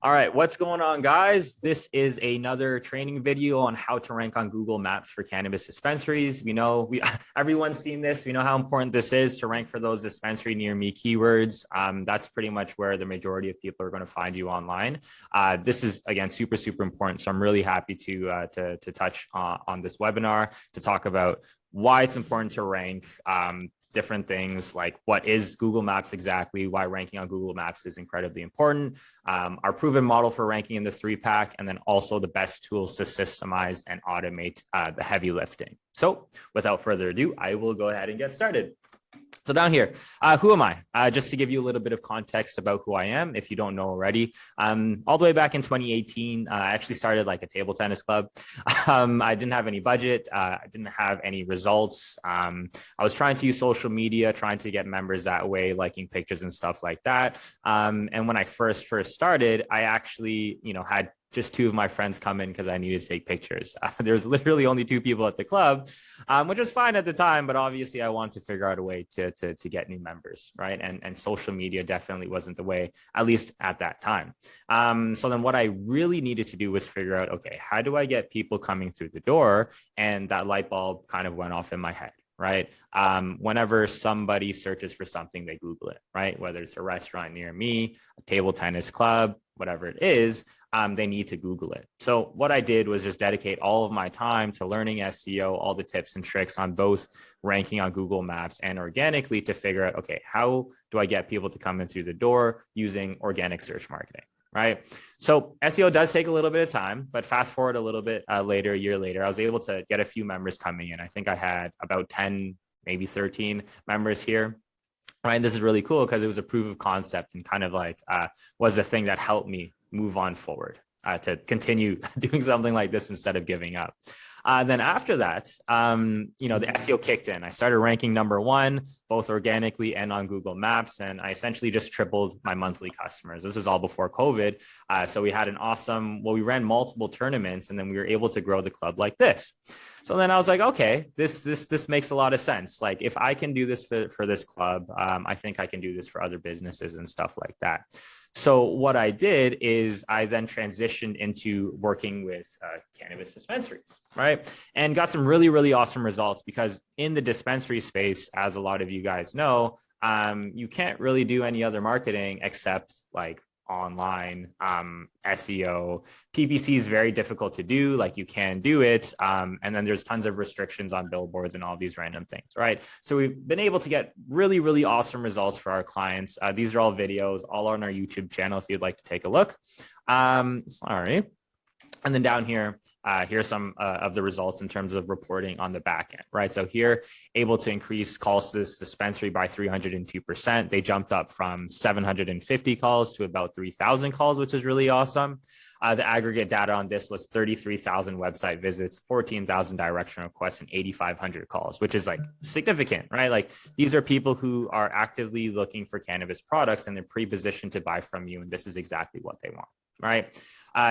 All right, what's going on, guys? This is another training video on how to rank on Google Maps for cannabis dispensaries. Everyone's seen this. We know how important this is to rank for those dispensary near me keywords. That's pretty much where the majority of people are going to find you online. This is again super important. So I'm really happy to touch on this webinar to talk about why it's important to rank. Different things like what is Google Maps exactly, why ranking on Google Maps is incredibly important, our proven model for ranking in the 3-pack, and then also the best tools to systemize and automate the heavy lifting. So without further ado, I will go ahead and get started. So down here, who am I? Just to give you a little bit of context about who I am, if you don't know already. All the way back in 2018, I actually started like a table tennis club. I didn't have any budget. I didn't have any results. I was trying to use social media, trying to get members that way, liking pictures and stuff like that. And when I first started, I actually, had just 2 of my friends come in because I needed to take pictures. There's literally only 2 people at the club, which was fine at the time, but obviously I wanted to figure out a way to get new members, right? And social media definitely wasn't the way, at least at that time. So then what I really needed to do was figure out, okay, how do I get people coming through the door? And that light bulb kind of went off in my head. Right. Whenever somebody searches for something, they Google it, right? Whether it's a restaurant near me, a table tennis club, whatever it is, they need to Google it. So what I did was just dedicate all of my time to learning SEO, all the tips and tricks on both ranking on Google Maps and organically to figure out, okay, how do I get people to come in through the door using organic search marketing? Right. So SEO does take a little bit of time, but fast forward a little bit later, a year later, I was able to get a few members coming in. I think I had about 10, maybe 13 members here. Right. And this is really cool because it was a proof of concept and kind of like was the thing that helped me move on forward to continue doing something like this instead of giving up. Then after that, the SEO kicked in. I started ranking #1, both organically and on Google Maps. And I essentially just tripled my monthly customers. This was all before COVID. So we had we ran multiple tournaments and then we were able to grow the club like this. So then I was like, okay, this makes a lot of sense. Like if I can do this for this club, I think I can do this for other businesses and stuff like that. So what I did is I then transitioned into working with cannabis dispensaries, right? And got some really awesome results because in the dispensary space, as a lot of you guys know, you can't really do any other marketing except like online SEO. PPC is very difficult to do. Like you can do it. And then there's tons of restrictions on billboards and all these random things, right? So we've been able to get really awesome results for our clients. These are all videos, all on our YouTube channel if you'd like to take a look. Sorry. And then down here, here's some of the results in terms of reporting on the back end, right? So here, able to increase calls to this dispensary by 302%. They jumped up from 750 calls to about 3,000 calls, which is really awesome. The aggregate data on this was 33,000 website visits, 14,000 direction requests, and 8,500 calls, which is like significant, right? Like these are people who are actively looking for cannabis products and they're pre-positioned to buy from you. And this is exactly what they want, right?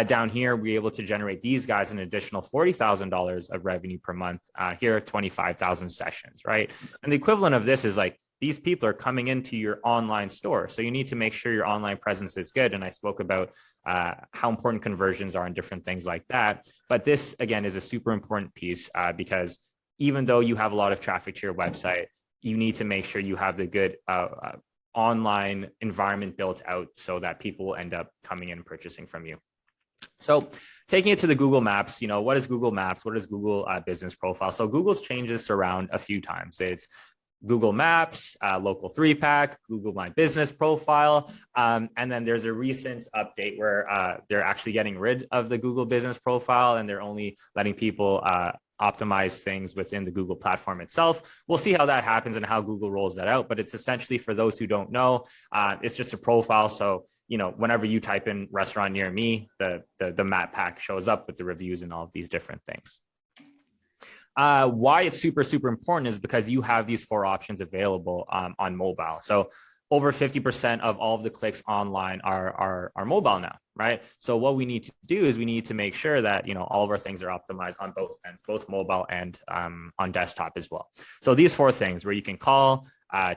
Down here, we're able to generate these guys an additional $40,000 of revenue per month. Here, 25,000 sessions, right? And the equivalent of this is like, these people are coming into your online store. So you need to make sure your online presence is good. And I spoke about how important conversions are and different things like that. But this, again, is a super important piece because even though you have a lot of traffic to your website, you need to make sure you have the good online environment built out so that people will end up coming in and purchasing from you. So taking it to the Google Maps, what is Google Maps? What is Google Business Profile? So Google's changed this around a few times. It's Google Maps, Local 3-pack, Google My Business Profile. And then there's a recent update where they're actually getting rid of the Google Business Profile and they're only letting people optimize things within the Google platform itself. We'll see how that happens and how Google rolls that out. But it's essentially, for those who don't know, it's just a profile. So whenever you type in restaurant near me, the map pack shows up with the reviews and all of these different things. Why it's super important is because you have these 4 options available on mobile. So over 50% of all of the clicks online are mobile now, right? So what we need to do is we need to make sure that, you know, all of our things are optimized on both ends, both mobile and on desktop as well. So these 4 things where you can call,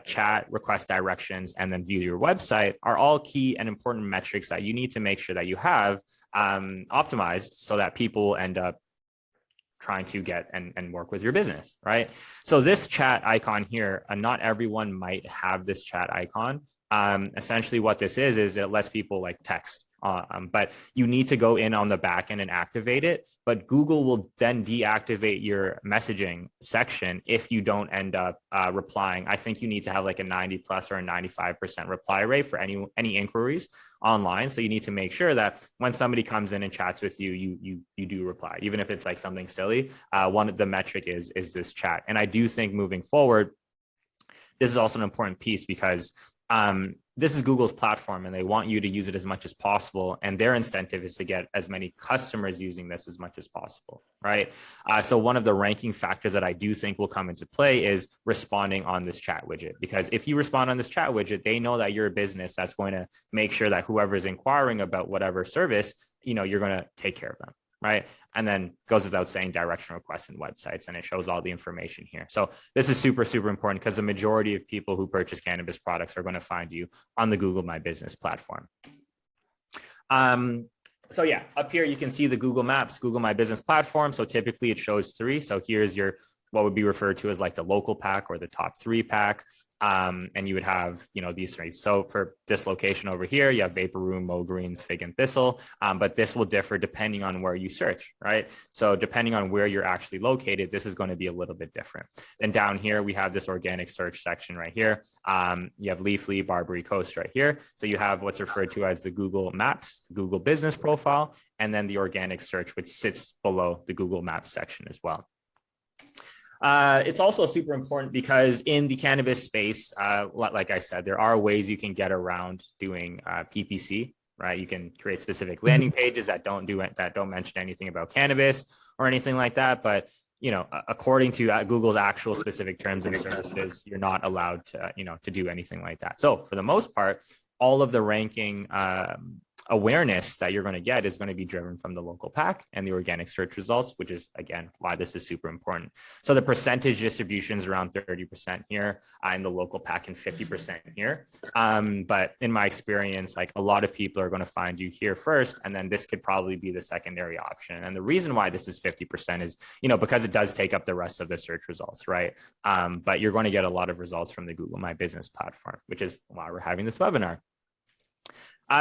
chat, request directions, and then view your website are all key and important metrics that you need to make sure that you have optimized so that people end up trying to get and work with your business, right? So this chat icon here, not everyone might have this chat icon. Essentially what this is it lets people like text. But you need to go in on the back end and activate it. But Google will then deactivate your messaging section if you don't end up replying. I think you need to have like a 90+ or a 95% reply rate for any inquiries online. So you need to make sure that when somebody comes in and chats with you, you do reply, even if it's like something silly. One of the metric is this chat. And I do think moving forward, this is also an important piece because this is Google's platform and they want you to use it as much as possible. And their incentive is to get as many customers using this as much as possible, right? So one of the ranking factors that I do think will come into play is responding on this chat widget. Because if you respond on this chat widget, they know that you're a business that's going to make sure that whoever is inquiring about whatever service, you know, you're going to take care of them, right? And then goes without saying direction requests and websites, and it shows all the information here. So this is super, super important because the majority of people who purchase cannabis products are going to find you on the Google My Business platform. So yeah, up here, you can see the Google Maps, Google My Business platform. So typically it shows 3. So here's your, what would be referred to as like the local pack or the top 3 pack. And you would have, you know, these 3. So for this location over here, you have Vapor Room, Mo Greens, Fig and Thistle, but this will differ depending on where you search, right? So depending on where you're actually located, this is going to be a little bit different. Then down here, we have this organic search section right here. You have Leafly, Barbary Coast right here. So you have what's referred to as the Google Maps, the Google Business Profile, and then the organic search, which sits below the Google Maps section as well. It's also super important because in the cannabis space, like I said, there are ways you can get around doing PPC, right? You can create specific landing pages that don't mention anything about cannabis or anything like that. But, you know, according to Google's actual specific terms and services, you're not allowed to, you know, to do anything like that. So for the most part, all of the ranking awareness that you're going to get is going to be driven from the local pack and the organic search results, which is, again, why this is super important. So the percentage distribution is around 30% here in the local pack and 50% here. But in my experience, like a lot of people are going to find you here first, and then this could probably be the secondary option. And the reason why this is 50% is, you know, because it does take up the rest of the search results, right? But you're going to get a lot of results from the Google My Business platform, which is why we're having this webinar.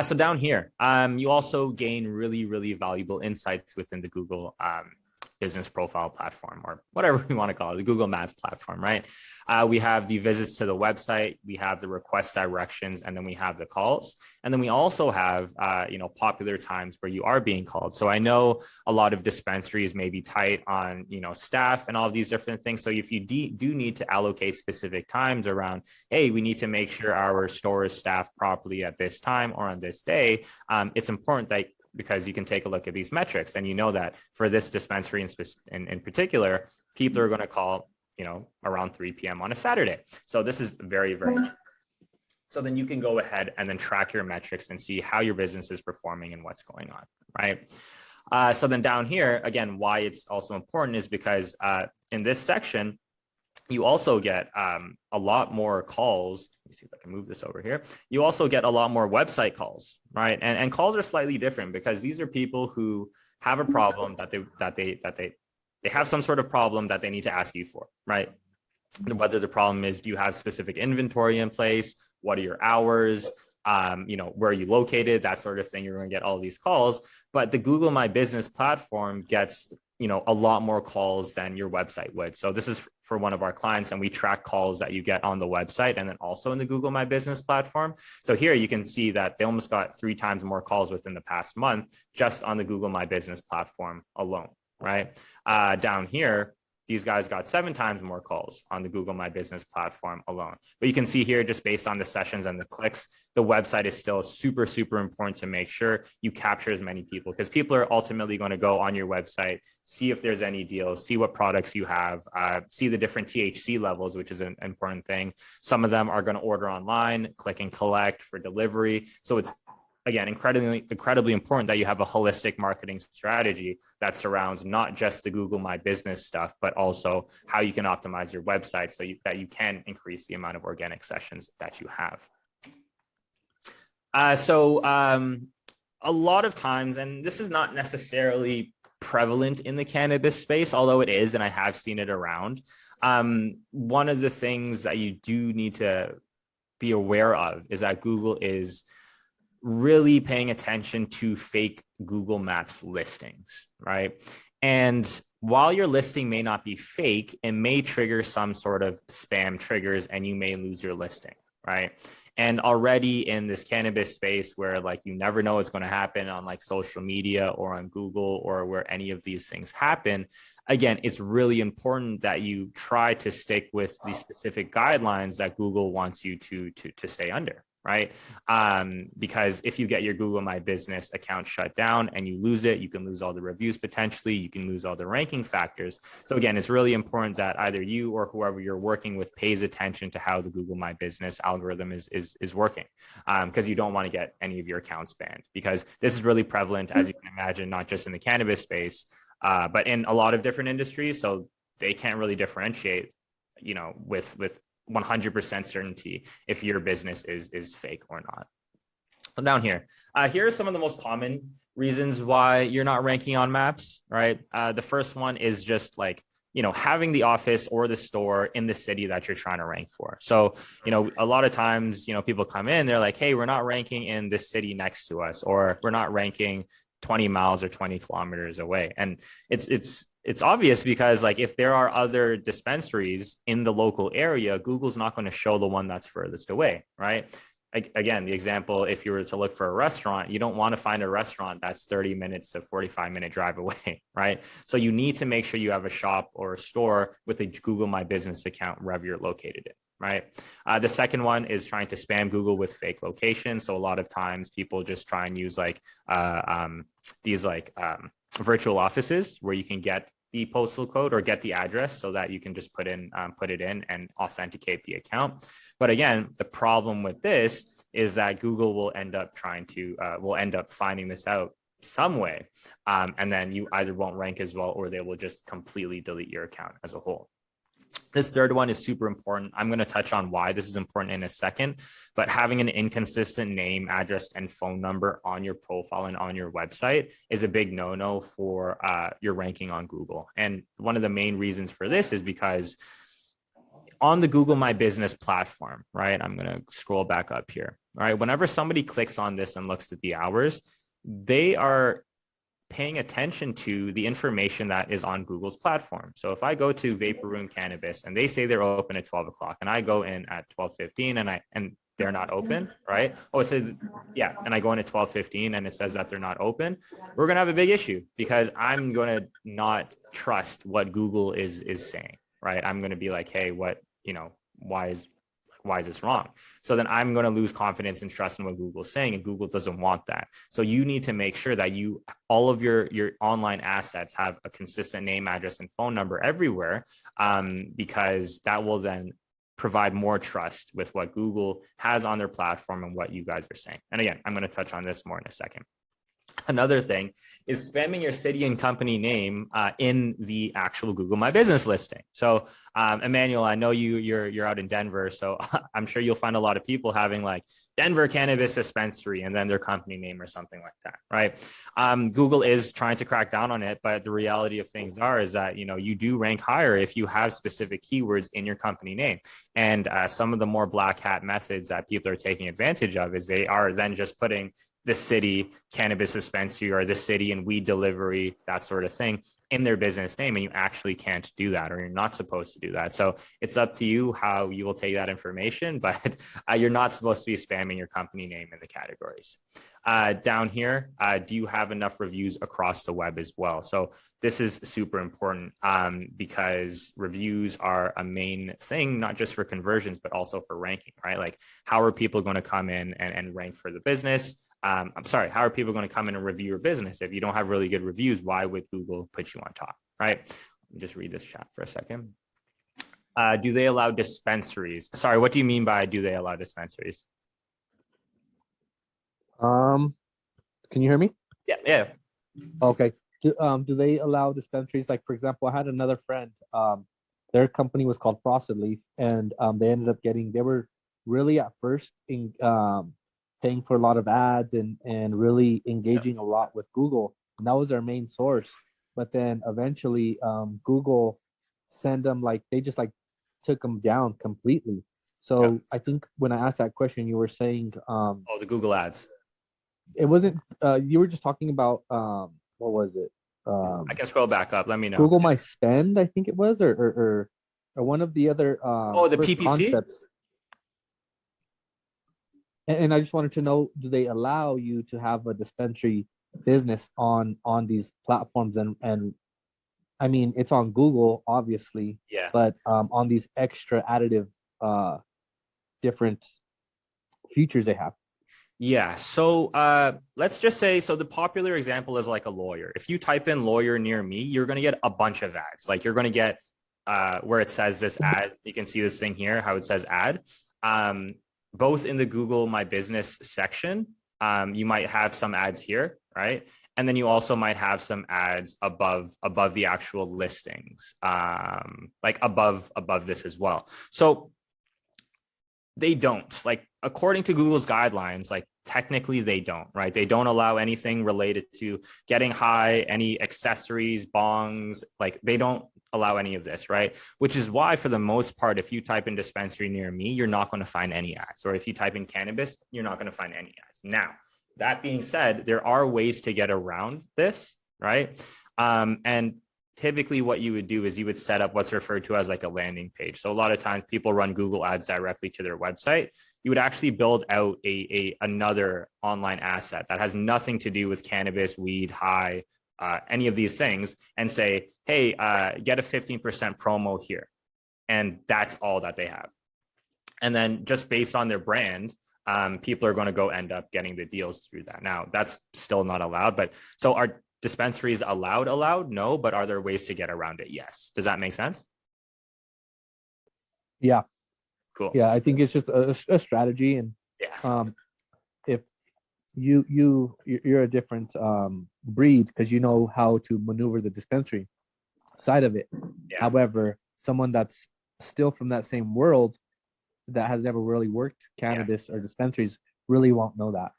So down here, you also gain really, really valuable insights within the Google business profile platform, or whatever we want to call it, the Google Maps platform, right? We have the visits to the website, we have the request directions, and then we have the calls. And then we also have, you know, popular times where you are being called. So I know a lot of dispensaries may be tight on, you know, staff and all of these different things. So if you do need to allocate specific times around, hey, we need to make sure our store is staffed properly at this time or on this day, it's important that, because you can take a look at these metrics and you know that for this dispensary in particular, people are going to call, you know, around 3 p.m. on a Saturday. So this is very, very true. So then you can go ahead and then track your metrics and see how your business is performing and what's going on, right? So then down here, again, why it's also important is because in this section, you also get a lot more calls. Let me see if I can move this over here. You also get a lot more website calls, right? And calls are slightly different because these are people who have a problem that they have some sort of problem that they need to ask you for, right? Whether the problem is, do you have specific inventory in place? What are your hours? You know, where are you located? That sort of thing. You're going to get all these calls. But the Google My Business platform gets, you know, a lot more calls than your website would. So this is for one of our clients, and we track calls that you get on the website and then also in the Google My Business platform. So here you can see that they almost got 3 times more calls within the past month just on the Google My Business platform alone, right? Down here, these guys got 7 times more calls on the Google My Business platform alone. But you can see here, just based on the sessions and the clicks, the website is still super, super important to make sure you capture as many people, because people are ultimately going to go on your website, see if there's any deals, see what products you have, see the different THC levels, which is an important thing. Some of them are going to order online, click and collect for delivery. So it's, again, incredibly important that you have a holistic marketing strategy that surrounds not just the Google My Business stuff, but also how you can optimize your website so that you can increase the amount of organic sessions that you have. A lot of times, and this is not necessarily prevalent in the cannabis space, although it is, and I have seen it around. One of the things that you do need to be aware of is that Google is really paying attention to fake Google Maps listings, right? And while your listing may not be fake, it may trigger some sort of spam triggers and you may lose your listing, right? And already in this cannabis space where like you never know what's going to happen on like social media or on Google or where any of these things happen, again, it's really important that you try to stick with the specific guidelines that Google wants you to stay under. Right? Because if you get your Google My Business account shut down and you lose it, you can lose all the reviews potentially, you can lose all the ranking factors. So again, it's really important that either you or whoever you're working with pays attention to how the Google My Business algorithm is working, because you don't want to get any of your accounts banned, because this is really prevalent, as you can imagine, not just in the cannabis space, but in a lot of different industries. So they can't really differentiate, you know, with 100% certainty if your business is fake or not. So down here, here are some of the most common reasons why you're not ranking on maps, right? The first one is just like, you know, having the office or the store in the city that you're trying to rank for. So, you know, a lot of times, you know, people come in, they're like, hey, we're not ranking in this city next to us, or we're not ranking 20 miles or 20 kilometers away. And it's obvious, because like if there are other dispensaries in the local area, Google's not going to show the one that's furthest away, right? Again, the example, if you were to look for a restaurant, you don't want to find a restaurant that's 30 minutes to 45-minute drive away, right? So you need to make sure you have a shop or a store with a Google My Business account wherever you're located in. Right. The second one is trying to spam Google with fake locations. So a lot of times people just try and use like these like virtual offices where you can get the postal code or get the address so that you can just put it in and authenticate the account. But again, the problem with this is that Google will end up finding this out some way. And then you either won't rank as well, or they will just completely delete your account as a whole. This third one is super important. I'm going to touch on why this is important in a second, but having an inconsistent name, address, and phone number on your profile and on your website is a big no-no for your ranking on Google. And one of the main reasons for this is because on the Google My Business platform, right? I'm going to scroll back up here. All right. Whenever somebody clicks on this and looks at the hours, they are paying attention to the information that is on Google's platform. So if I go to Vapor Room Cannabis and they say they're open at 12 o'clock and I go in at 12:15 and they're not open, right? Oh, it says, yeah. And I go in at 12:15 and it says that they're not open. We're going to have a big issue, because I'm going to not trust what Google is saying, right? I'm going to be like, hey, what, you know, why is this wrong? So then I'm going to lose confidence and trust in what Google's saying, and Google doesn't want that. So you need to make sure that all of your online assets have a consistent name, address, and phone number everywhere, because that will then provide more trust with what Google has on their platform and what you guys are saying. And again, I'm going to touch on this more in a second. Another thing is spamming your city and company name in the actual Google My Business listing. So, Emmanuel, I know you're out in Denver, so I'm sure you'll find a lot of people having like Denver Cannabis Dispensary and then their company name or something like that, right? Google is trying to crack down on it, but the reality of things is that, you know, you do rank higher if you have specific keywords in your company name. And some of the more black hat methods that people are taking advantage of is they are then just putting the city cannabis dispensary or the city and weed delivery, that sort of thing, in their business name. And you actually can't do that, or you're not supposed to do that. So it's up to you how you will take that information, but you're not supposed to be spamming your company name in the categories. Down here, do you have enough reviews across the web as well? So this is super important because reviews are a main thing, not just for conversions, but also for ranking, right? Like, how are people going to come in and rank for the business? I'm sorry, how are people going to come in and review your business? If you don't have really good reviews, why would Google put you on top, right? Let me just read this chat for a second. Do they allow dispensaries? Sorry, what do you mean by do they allow dispensaries? Can you hear me? Yeah. Okay. Do they allow dispensaries? Like, for example, I had another friend, their company was called Frosted Leaf, and they ended up they were really at first paying for a lot of ads and really engaging a lot with Google. And that was their main source. But then eventually Google sent them, like, they just like took them down completely. So I think when I asked that question, you were saying the Google ads. It wasn't you were just talking about what was it? I can scroll back up. Let me know. Google My Spend, I think it was, or one of the other the PPC concepts. And I just wanted to know, do they allow you to have a dispensary business on these platforms? And I mean, it's on Google, obviously, but on these extra additive different features they have. Yeah. So let's just say, so the popular example is like a lawyer. If you type in lawyer near me, you're going to get a bunch of ads. Like, you're going to get where it says this ad. You can see this thing here, how it says ad. Both in the Google My Business section, you might have some ads here, right? And then you also might have some ads above the actual listings, like above this as well. So they don't, like, according to Google's guidelines, like, technically they don't, right? They don't allow anything related to getting high, any accessories, bongs, like, they don't allow any of this, right? Which is why, for the most part, if you type in dispensary near me, you're not going to find any ads. Or if you type in cannabis, you're not going to find any ads. Now, that being said, there are ways to get around this, right? And typically what you would do is you would set up what's referred to as like a landing page. So a lot of times people run Google ads directly to their website. You would actually build out another online asset that has nothing to do with cannabis, weed, high, any of these things, and say, hey, get a 15% promo here. And that's all that they have. And then just based on their brand, people are going to go end up getting the deals through that. Now, that's still not allowed. But so are dispensaries allowed? No. But are there ways to get around it? Yes. Does that make sense? Yeah. Cool. Yeah, I think it's just a strategy. And if you're a different breed, because you know how to maneuver the dispensary side of it. However, someone that's still from that same world, that has never really worked cannabis or dispensaries, really won't know that.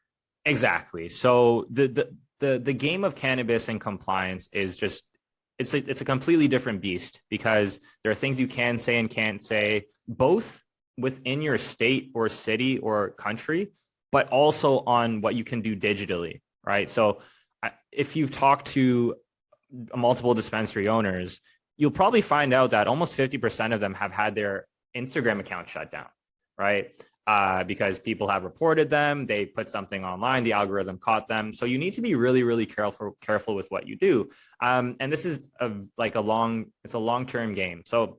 Exactly. So the game of cannabis and compliance is just, it's a completely different beast, because there are things you can say and can't say, both within your state or city or country, but also on what you can do digitally, right? So if you've talked to multiple dispensary owners, you'll probably find out that almost 50% of them have had their Instagram account shut down, right? Because people have reported them, they put something online, the algorithm caught them. So you need to be really, really careful with what you do. And this is it's a long-term game. So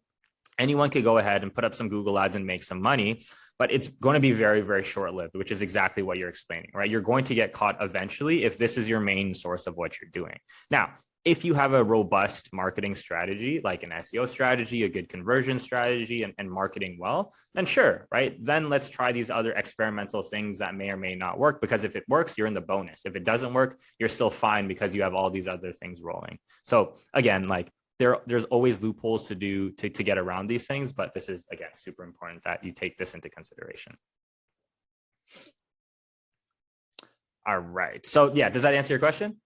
anyone could go ahead and put up some Google ads and make some money, but it's going to be very, very short-lived, which is exactly what you're explaining, right? You're going to get caught eventually if this is your main source of what you're doing. Now, if you have a robust marketing strategy, like an SEO strategy, a good conversion strategy, and marketing well, then sure, right? Then let's try these other experimental things that may or may not work, because if it works, you're in the bonus. If it doesn't work, you're still fine, because you have all these other things rolling. So again, like, there's always loopholes to do to get around these things, but this is, again, super important that you take this into consideration. All right. So yeah, does that answer your question?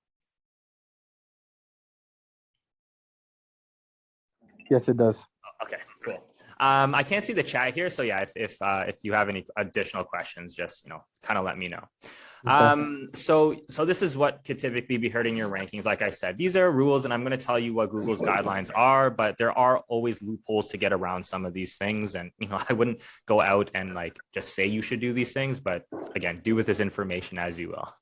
Yes, it does. Okay, cool. I can't see the chat here, so yeah, if you have any additional questions, just kind of let me know. Okay. So this is what could typically be hurting your rankings. Like I said, these are rules, and I'm going to tell you what Google's guidelines are, but there are always loopholes to get around some of these things. And I wouldn't go out and just say you should do these things, but again, do with this information as you will.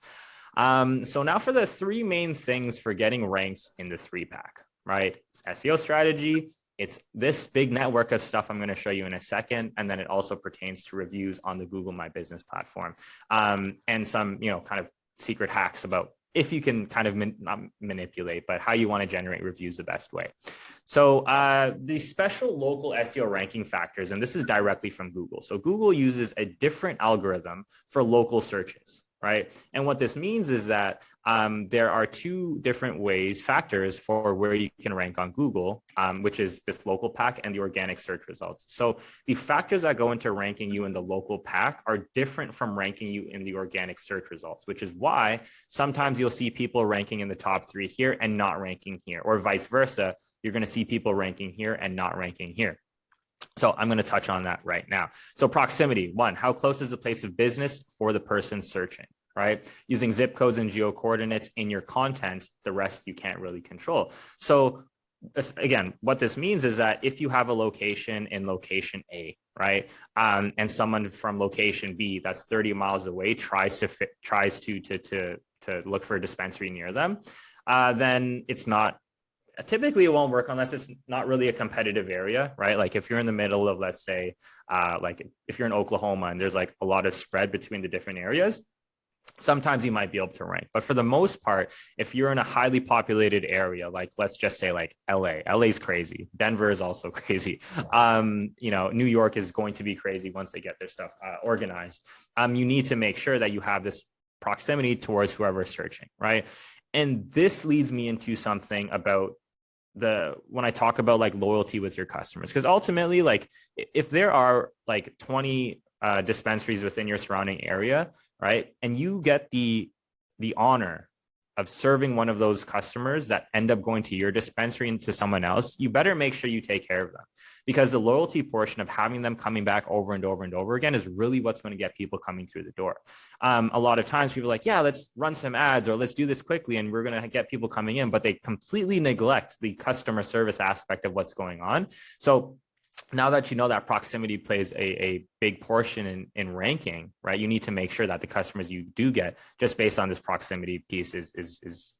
So now for the three main things for getting ranks in the 3-pack, right? It's SEO strategy. It's this big network of stuff I'm going to show you in a second. And then it also pertains to reviews on the Google My Business platform, and some, kind of secret hacks about if you can kind of not manipulate, but how you want to generate reviews the best way. So the special local SEO ranking factors, and this is directly from Google. So Google uses a different algorithm for local searches, right? And what this means is that there are two different factors for where you can rank on Google, which is this local pack and the organic search results. So the factors that go into ranking you in the local pack are different from ranking you in the organic search results, which is why sometimes you'll see people ranking in the top 3 here and not ranking here, or vice versa. You're going to see people ranking here and not ranking here. So I'm going to touch on that right now. So proximity, 1, how close is the place of business for the person searching, right? Using zip codes and geo coordinates in your content, the rest you can't really control. So again, what this means is that if you have a location in location A, right, and someone from location B that's 30 miles away tries to look for a dispensary near them, then it's not. Typically, it won't work unless it's not really a competitive area, right? Like if you're in the middle of, let's say, like if you're in Oklahoma and there's like a lot of spread between the different areas, sometimes you might be able to rank. But for the most part, if you're in a highly populated area, like let's just say like LA is crazy. Denver is also crazy. New York is going to be crazy once they get their stuff organized. You need to make sure that you have this proximity towards whoever's searching, right? And this leads me into something about when I talk about like loyalty with your customers, because ultimately, like if there are like 20 dispensaries within your surrounding area, right, and you get the honor of serving one of those customers that end up going to your dispensary and to someone else, you better make sure you take care of them, because the loyalty portion of having them coming back over and over and over again is really what's going to get people coming through the door. A lot of times people are like, yeah, let's run some ads or let's do this quickly and we're going to get people coming in, but they completely neglect the customer service aspect of what's going on. So now that you know that proximity plays a big portion in ranking, right, you need to make sure that the customers you do get just based on this proximity piece is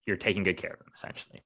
you're taking good care of them, essentially.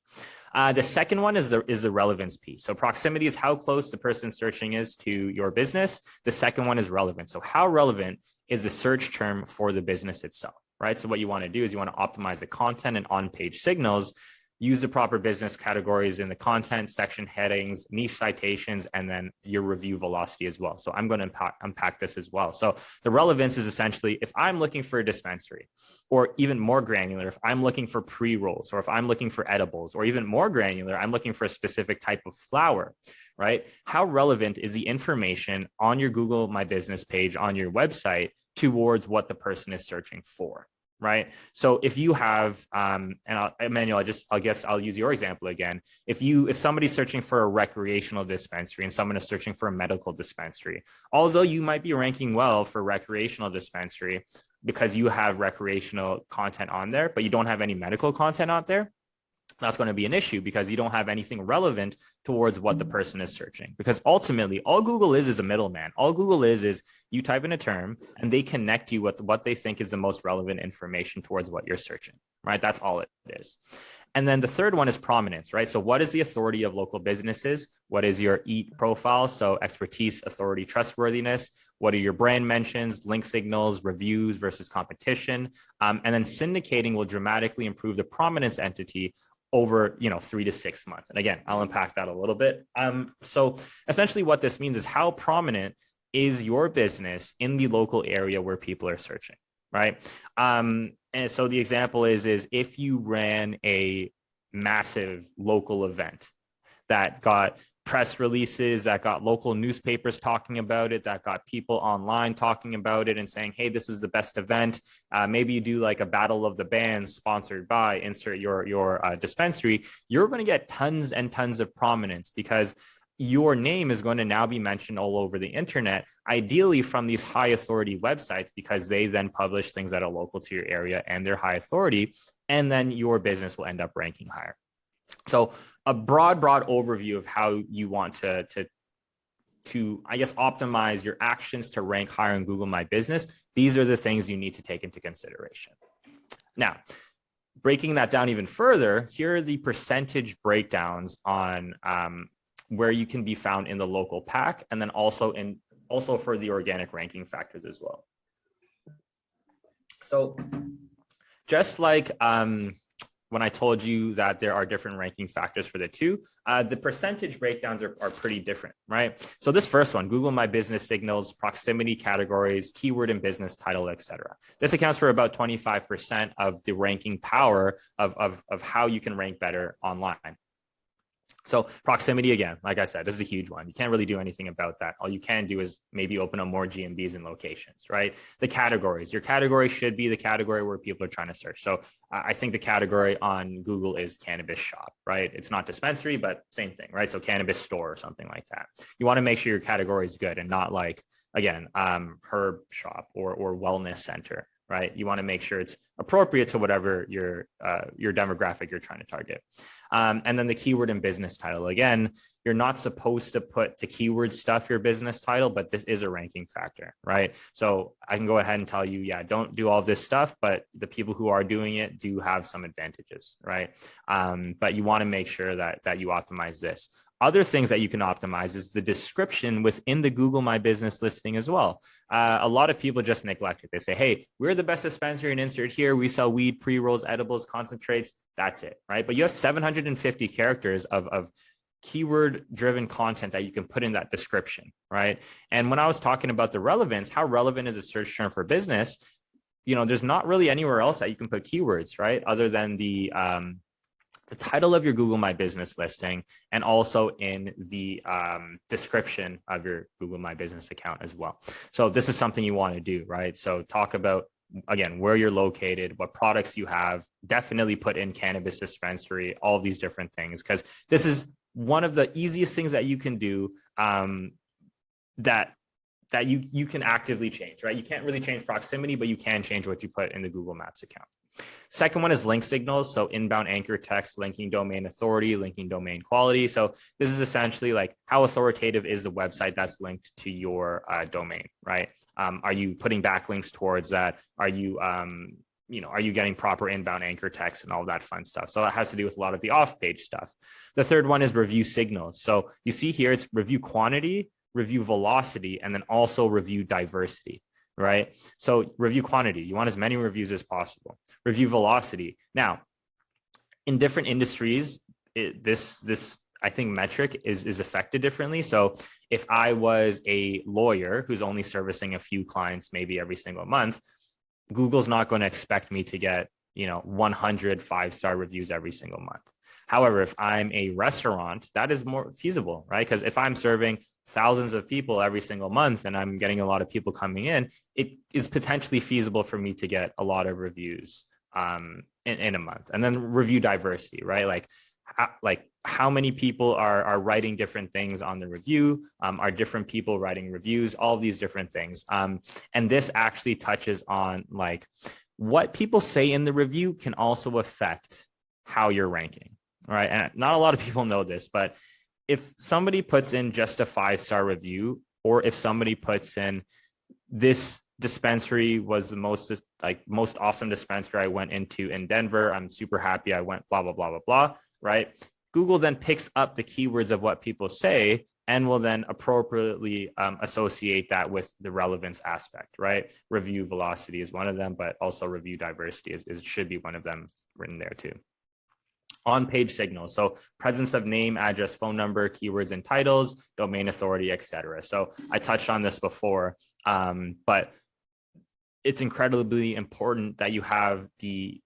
The second one is the relevance piece. So proximity is how close the person searching is to your business. The second one is relevant. So how relevant is the search term for the business itself, right? So what you want to do is you want to optimize the content and on-page signals, use the proper business categories in the content, section headings, niche citations, and then your review velocity as well. So I'm going to unpack this as well. So the relevance is essentially, if I'm looking for a dispensary, or even more granular, if I'm looking for pre-rolls, or if I'm looking for edibles, or even more granular, I'm looking for a specific type of flower, right? How relevant is the information on your Google My Business page on your website towards what the person is searching for? Right. So if you have, Emmanuel, I guess I'll use your example again. If somebody's searching for a recreational dispensary and someone is searching for a medical dispensary, although you might be ranking well for recreational dispensary because you have recreational content on there, but you don't have any medical content out there, that's going to be an issue because you don't have anything relevant towards what the person is searching. Because ultimately, all Google is a middleman. All Google is you type in a term and they connect you with what they think is the most relevant information towards what you're searching, right? That's all it is. And then the third one is prominence, right? So what is the authority of local businesses? What is your EAT profile? So expertise, authority, trustworthiness. What are your brand mentions, link signals, reviews versus competition? And then syndicating will dramatically improve the prominence entity over 3 to 6 months. And again, I'll unpack that a little bit. So essentially what this means is how prominent is your business in the local area where people are searching, right? And so the example is if you ran a massive local event that got press releases, that got local newspapers talking about it, that got people online talking about it and saying, hey, this was the best event. Maybe you do like a battle of the bands sponsored by insert your dispensary. You're going to get tons and tons of prominence because your name is going to now be mentioned all over the internet, ideally from these high authority websites, because they then publish things that are local to your area and they're high authority, and then your business will end up ranking higher. So a broad overview of how you want to I guess optimize your actions to rank higher in Google My Business. These are the things you need to take into consideration. Now, breaking that down even further, here are the percentage breakdowns on where you can be found in the local pack, and then also for the organic ranking factors as well. So just like when I told you that there are different ranking factors for the two, the percentage breakdowns are pretty different, right? So this first one, Google My Business signals, proximity categories, keyword and business title, etc. This accounts for about 25% of the ranking power of how you can rank better online. So proximity, again, like I said, this is a huge one. You can't really do anything about that. All you can do is maybe open up more GMBs and locations, right? The categories, your category should be the category where people are trying to search. So I think the category on Google is cannabis shop, right? It's not dispensary, but same thing, right? So cannabis store or something like that. You want to make sure your category is good and not like, again, herb shop or wellness center, right? You want to make sure it's appropriate to whatever your demographic you're trying to target. And then the keyword and business title. Again, you're not supposed to put to keyword stuff your business title, but this is a ranking factor, right? So I can go ahead and tell you, yeah, don't do all this stuff, but the people who are doing it do have some advantages, right? But you want to make sure that you optimize this. Other things that you can optimize is the description within the Google My Business listing as well. A lot of people just neglect it. They say, hey, we're the best dispensary and insert here. We sell weed, pre-rolls, edibles, concentrates. That's it, right? But you have 750 characters of keyword-driven content that you can put in that description, right? And when I was talking about the relevance, how relevant is a search term for business? There's not really anywhere else that you can put keywords, right? Other than the title of your Google My Business listing, and also in the description of your Google My Business account as well. So this is something you want to do, right? So talk about, again, where you're located, what products you have, definitely put in cannabis dispensary, all these different things, because this is one of the easiest things that you can do that you can actively change, right? You can't really change proximity, but you can change what you put in the Google Maps account. Second one is link signals. So inbound anchor text, linking domain authority, linking domain quality. So this is essentially like how authoritative is the website that's linked to your domain, right? Are you putting backlinks towards that? Are you getting proper inbound anchor text and all that fun stuff? So that has to do with a lot of the off-page stuff. The third one is review signals. So you see here, it's review quantity, review velocity, and then also review diversity, right? So review quantity, you want as many reviews as possible. Review velocity. Now, in different industries, this I think metric is affected differently. So if I was a lawyer who's only servicing a few clients maybe every single month, Google's not going to expect me to get 100 5-star reviews every single month. However, if I'm a restaurant, that is more feasible, right? Because if I'm serving thousands of people every single month and I'm getting a lot of people coming in, it is potentially feasible for me to get a lot of reviews in a month. And then review diversity, right? Like how many people are writing different things on the review? Are different people writing reviews? All of these different things. And this actually touches on like what people say in the review can also affect how you're ranking, right? And not a lot of people know this, but if somebody puts in just a 5-star review, or if somebody puts in this dispensary was the most awesome dispensary I went into in Denver, I'm super happy I went, blah, blah, blah, blah, blah, right? Google then picks up the keywords of what people say and will then appropriately associate that with the relevance aspect, right? Review velocity is one of them, but also review diversity should be one of them written there too. On-page signals, so presence of name, address, phone number, keywords and titles, domain authority, etc. So I touched on this before, but it's incredibly important that you have the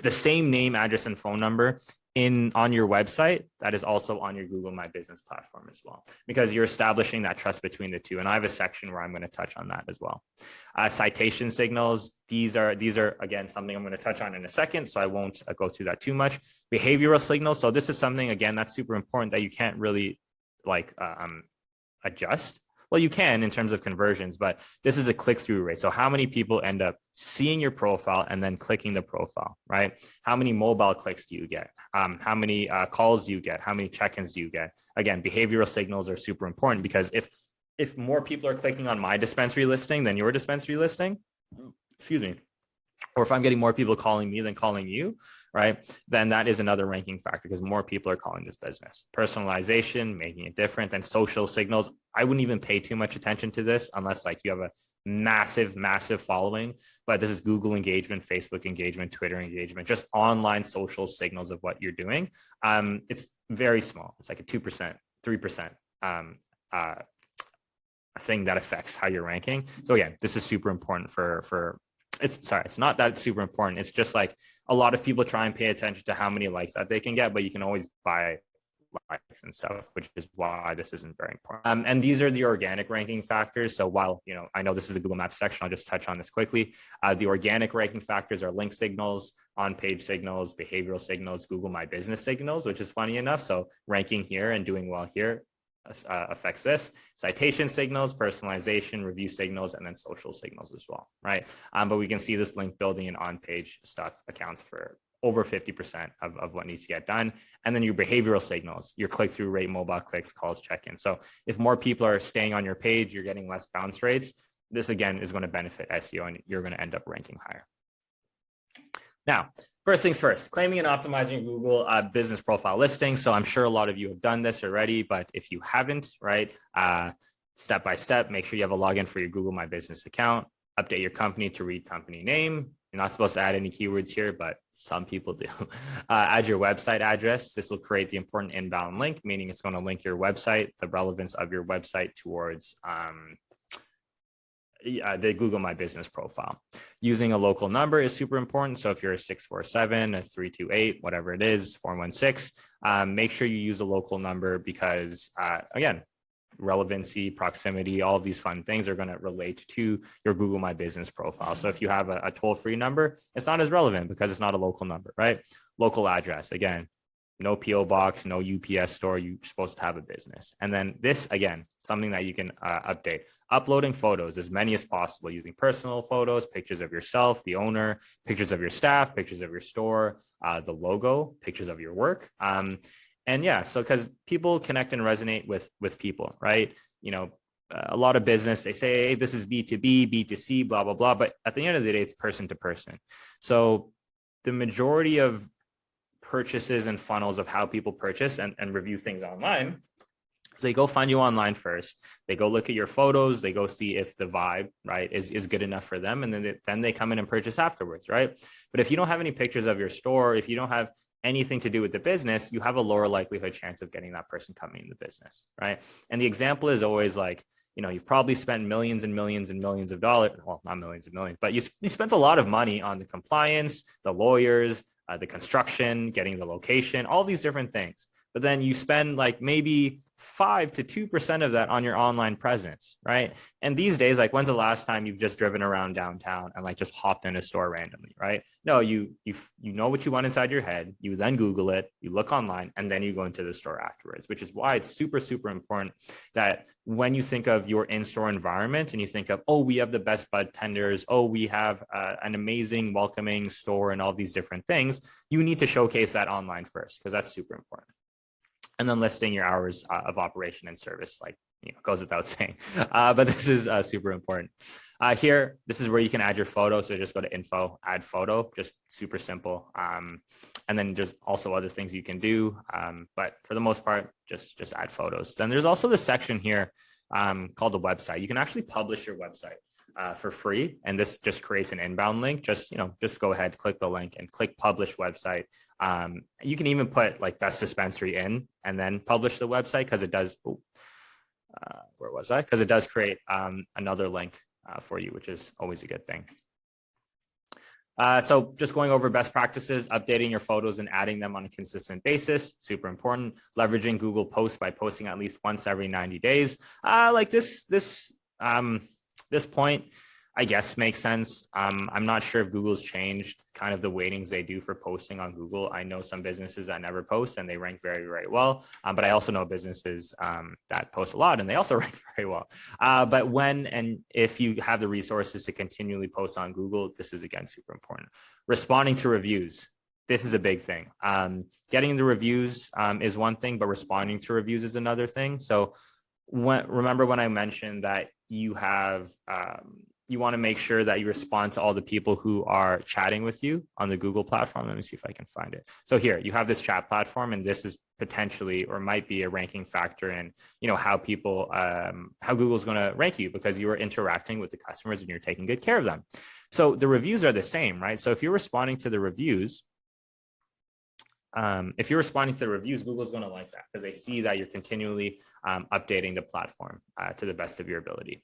same name, address, and phone number on your website that is also on your Google My Business platform as well, because you're establishing that trust between the two. And I have a section where I'm going to touch on that as well. Citation signals, these are again something I'm going to touch on in a second, so I won't go through that too much. Behavioral signals, so this is something again that's super important that you can't really adjust. Well, you can in terms of conversions, but this is a click-through rate. So how many people end up seeing your profile and then clicking the profile, right? How many mobile clicks do you get? How many calls do you get? How many check-ins do you get? Again, behavioral signals are super important, because if more people are clicking on my dispensary listing than your dispensary listing, excuse me, or if I'm getting more people calling me than calling you, right, then that is another ranking factor because more people are calling this business. Personalization, making it different, and social signals. I wouldn't even pay too much attention to this unless like you have a massive following, but this is Google engagement, Facebook engagement, Twitter engagement, just online social signals of what you're doing. It's very small. It's like a 2%, 3% thing that affects how you're ranking. So again, this is super important for it's not that super important. It's just like a lot of people try and pay attention to how many likes that they can get, but you can always buy likes and stuff, which is why this isn't very important. And these are the organic ranking factors. So while, I know this is the Google Maps section, I'll just touch on this quickly. The organic ranking factors are link signals, on-page signals, behavioral signals, Google My Business signals, which is funny enough. So ranking here and doing well here affects this. Citation signals, personalization, review signals, and then social signals as well, right? But we can see this link building and on-page stuff accounts for over 50% of what needs to get done. And then your behavioral signals, your click-through rate, mobile clicks, calls, check-in. So if more people are staying on your page, you're getting less bounce rates. This again is going to benefit SEO and you're going to end up ranking higher. Now, first things first, claiming and optimizing Google business profile listing. So I'm sure a lot of you have done this already, but if you haven't, right, step by step, make sure you have a login for your Google My Business account, update your company to read company name. You're not supposed to add any keywords here, but some people do. Add your website address. This will create the important inbound link, meaning it's going to link your website, the relevance of your website towards the Google My Business profile. Using a local number is super important. So if you're a 647, a 328, whatever it is, 416, make sure you use a local number because, again, relevancy, proximity, all of these fun things are going to relate to your Google My Business profile. So if you have a toll-free number, it's not as relevant because it's not a local number, right? Local address, again, no PO box, no UPS store. You're supposed to have a business. And then this, again, something that you can update. Uploading photos, as many as possible, using personal photos, pictures of yourself, the owner, pictures of your staff, pictures of your store, the logo, pictures of your work. And yeah, so because people connect and resonate with people, right? A lot of business, they say, hey, this is B2B, B2C, blah, blah, blah. But at the end of the day, it's person to person. So the majority of purchases and funnels of how people purchase and review things online, so they go find you online first. They go look at your photos. They go see if the vibe, right, is good enough for them. And then they come in and purchase afterwards, right? But if you don't have any pictures of your store, if you don't have anything to do with the business, you have a lower likelihood chance of getting that person coming in the business, right? And the example is always like, you've probably spent millions and millions and millions of dollars, well, not millions and millions, but you spent a lot of money on the compliance, the lawyers, the construction, getting the location, all these different things. But then you spend like maybe 5 to 2% of that on your online presence, right? And these days, like when's the last time you've just driven around downtown and like just hopped in a store randomly, right? No, you know what you want inside your head. You then Google it, you look online, and then you go into the store afterwards, which is why it's super, super important that when you think of your in-store environment and you think of, oh, we have the best bud tenders, oh, we have an amazing welcoming store and all these different things, you need to showcase that online first because that's super important. And then listing your hours of operation and service, like, goes without saying, but this is super important. Here, this is where you can add your photo. So just go to info, add photo, just super simple. And then there's also other things you can do. But for the most part, just add photos. Then there's also this section here called the website. You can actually publish your website for free. And this just creates an inbound link. Just go ahead, click the link and click publish website. You can even put like best dispensary in and then publish the website because it does, where was I? Because it does create another link for you, which is always a good thing. So just going over best practices, updating your photos and adding them on a consistent basis, super important. Leveraging Google Posts by posting at least once every 90 days. Like this point, I guess makes sense. I'm not sure if Google's changed kind of the weightings they do for posting on Google. I know some businesses that never post and they rank very, very well. But I also know businesses that post a lot and they also rank very well. But when and if you have the resources to continually post on Google, this is again super important. Responding to reviews. This is a big thing. Getting the reviews is one thing, but responding to reviews is another thing. So remember when I mentioned that you have you want to make sure that you respond to all the people who are chatting with you on the Google platform. Let me see if I can find it. So here you have this chat platform, and this is potentially or might be a ranking factor in, how people, how Google's going to rank you, because you are interacting with the customers and you're taking good care of them. So the reviews are the same, right? So if you're responding to the reviews, Google's going to like that because they see that you're continually updating the platform to the best of your ability.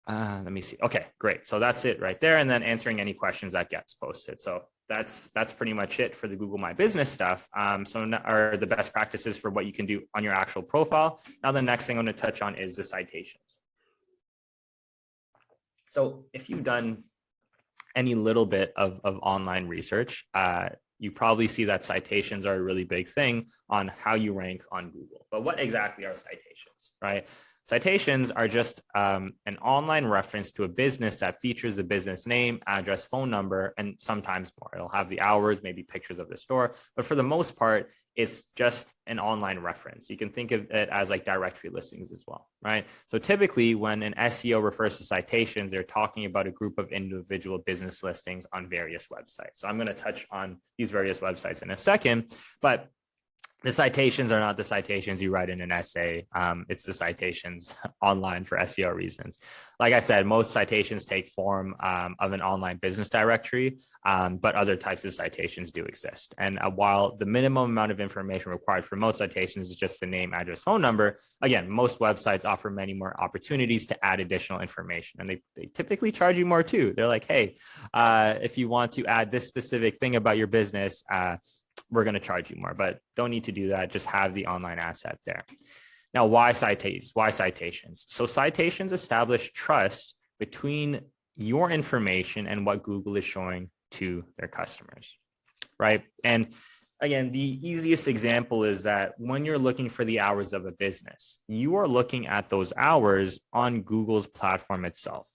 Let me see. Okay, great. So that's it right there. And then answering any questions that gets posted. So that's pretty much it for the Google My Business stuff. So are the best practices for what you can do on your actual profile. Now, the next thing I'm going to touch on is the citations. So if you've done any little bit of online research, you probably see that citations are a really big thing on how you rank on Google. But what exactly are citations, right? Citations are just an online reference to a business that features the business name, address, phone number, and sometimes more. It'll have the hours, maybe pictures of the store. But for the most part, it's just an online reference. You can think of it as like directory listings as well, right? So typically when an SEO refers to citations, they're talking about a group of individual business listings on various websites. So I'm going to touch on these various websites in a second, but the citations are not the citations you write in an essay. It's the citations online for SEO reasons. Like I said, most citations take form of an online business directory, but other types of citations do exist. And while the minimum amount of information required for most citations is just the name, address, phone number, again, most websites offer many more opportunities to add additional information. And they typically charge you more too. They're like, hey, if you want to add this specific thing about your business, we're going to charge you more, but don't need to do that. Just have the online asset there. Now, why citations? Why citations? So citations establish trust between your information and what Google is showing to their customers, right? And again, the easiest example is that when you're looking for the hours of a business, you are looking at those hours on Google's platform itself.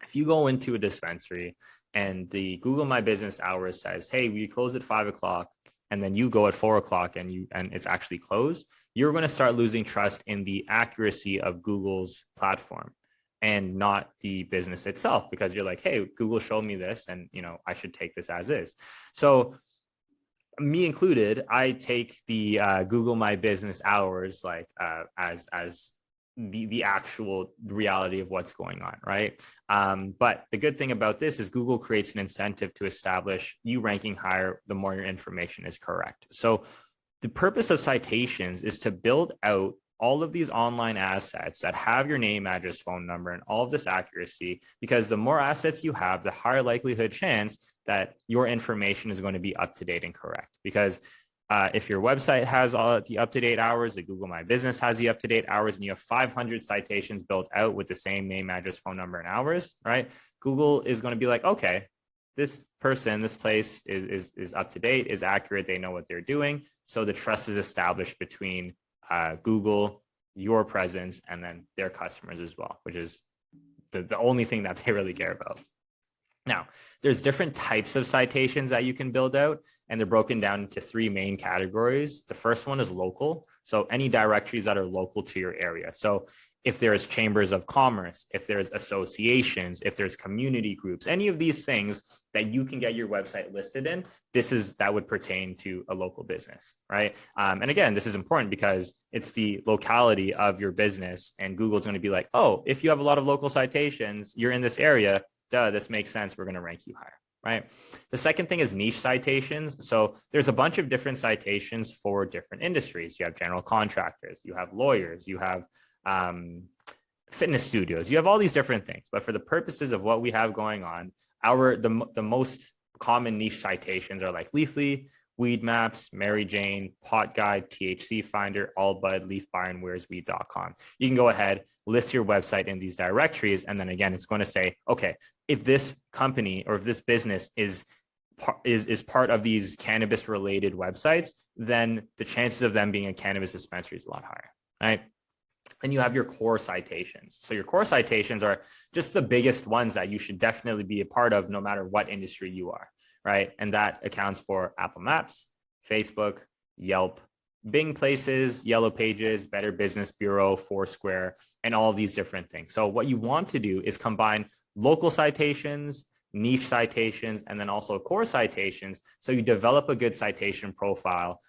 If you go into a dispensary and the Google My Business hours says, hey, we close at 5 o'clock, and then you go at 4 o'clock and it's actually closed, you're going to start losing trust in the accuracy of Google's platform and not the business itself, because you're like, hey, Google showed me this and I should take this as is. So me included, I take the Google My Business hours like as the actual reality of what's going on, right? But the good thing about this is Google creates an incentive to establish you ranking higher the more your information is correct. So the purpose of citations is to build out all of these online assets that have your name, address, phone number, and all of this accuracy, because the more assets you have, the higher likelihood chance that your information is going to be up to date and correct. Because if your website has all the up-to-date hours, the Google My Business has the up-to-date hours, and you have 500 citations built out with the same name, address, phone number, and hours, right? Google is going to be like, okay, this person, this place is up to date, is accurate, they know what they're doing. So the trust is established between Google, your presence, and then their customers as well, which is the only thing that they really care about. Now, there's different types of citations that you can build out, and they're broken down into 3 main categories. The first one is local. So any directories that are local to your area. So if there's chambers of commerce, if there's associations, if there's community groups, any of these things that you can get your website listed in, that would pertain to a local business, right? And again, this is important because it's the locality of your business, and Google's going to be like, oh, if you have a lot of local citations, you're in this area, duh, this makes sense, we're going to rank you higher, right? The second thing is niche citations. So there's a bunch of different citations for different industries. You have general contractors, you have lawyers, you have fitness studios, you have all these different things. But for the purposes of what we have going on, the most common niche citations are like Leafly, Weed Maps, Mary Jane, Pot Guide, THC Finder, Allbud, Leaf Buyer, and where'sweed.com. You can go ahead, list your website in these directories, and then again, it's going to say, okay, if this company or if this business is part of these cannabis related websites, then the chances of them being a cannabis dispensary is a lot higher, right? And you have your core citations. So your core citations are just the biggest ones that you should definitely be a part of no matter what industry you are, right? And that accounts for Apple Maps, Facebook, Yelp, Bing Places, Yellow Pages, Better Business Bureau, Foursquare, and all these different things. So what you want to do is combine local citations, niche citations, and then also core citations. So you develop a good citation profile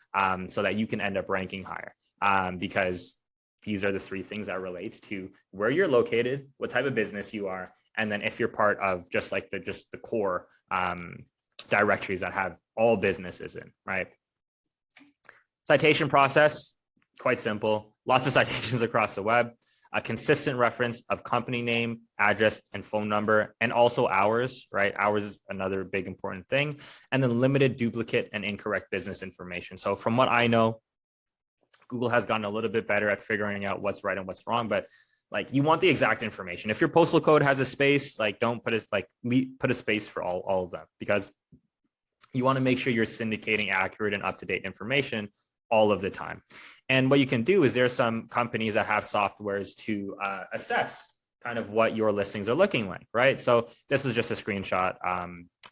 so that you can end up ranking higher because these are the three things that relate to where you're located, what type of business you are, and then if you're part of just like the core directories that have all businesses in, right? Citation process, quite simple. Lots of citations across the web. A consistent reference of company name, address, and phone number, and also hours, right? Hours is another big important thing. And then limited duplicate and incorrect business information. So from what I know, Google has gotten a little bit better at figuring out what's right and what's wrong, but like you want the exact information. If your postal code has a space, like don't put put a space for all of them, because you want to make sure you're syndicating accurate and up-to-date information all of the time. And what you can do is there's some companies that have softwares to assess kind of what your listings are looking like, right? So this was just a screenshot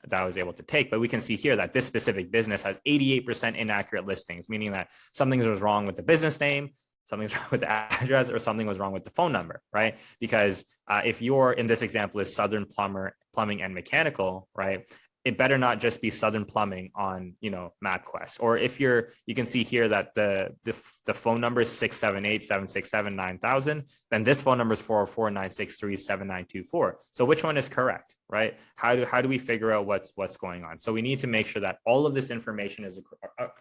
that I was able to take, but we can see here that this specific business has 88% inaccurate listings, meaning that something was wrong with the business name, something's wrong with the address, or something was wrong with the phone number, right? Because if you're, in this example, is Southern Plumbing and Mechanical, right? It better not just be Southern Plumbing on, MapQuest. Or if you can see here that the phone number is 678-767-9000, then this phone number is 404-963-7924. So which one is correct, right? How do we figure out what's going on? So we need to make sure that all of this information is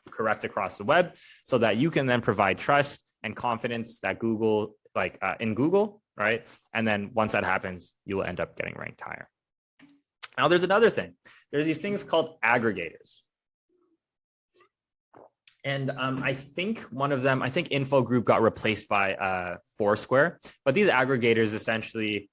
correct across the web, so that you can then provide trust and confidence that Google, in Google, right? And then once that happens, you will end up getting ranked higher. Now there's another thing. There's these things called aggregators. And I think one of them, Info Group got replaced by Foursquare, but these aggregators essentially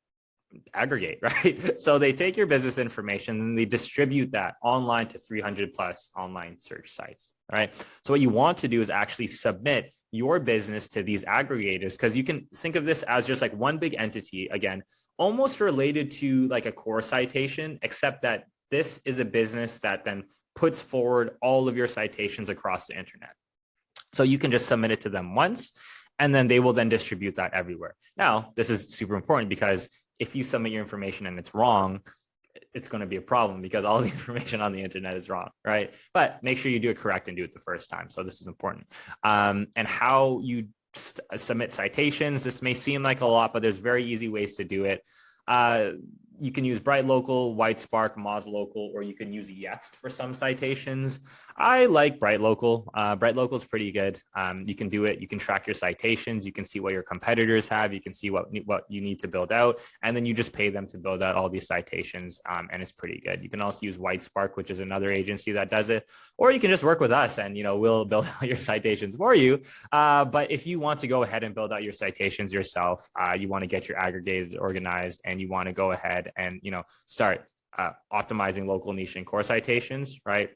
aggregate, right? So they take your business information and they distribute that online to 300 plus online search sites, right? So what you want to do is actually submit your business to these aggregators, because you can think of this as just like one big entity, again, almost related to like a core citation, except that this is a business that then puts forward all of your citations across the internet. So you can just submit it to them once, and then they will then distribute that everywhere. Now, this is super important because if you submit your information and it's wrong, it's going to be a problem because all the information on the internet is wrong, right? But make sure you do it correct and do it the first time. So this is important. And how you submit citations, this may seem like a lot, but there's very easy ways to do it. You can use Bright Local, White Spark, Moz Local, or you can use Yext for some citations. I like Bright Local. Bright Local is pretty good. You can do it. You can track your citations. You can see what your competitors have. You can see what you need to build out, and then you just pay them to build out all these citations, and it's pretty good. You can also use White Spark, which is another agency that does it, or you can just work with us, and we'll build out your citations for you. But if you want to go ahead and build out your citations yourself, you want to get your aggregators organized, and you want to go ahead and start optimizing local, niche, and core citations, right?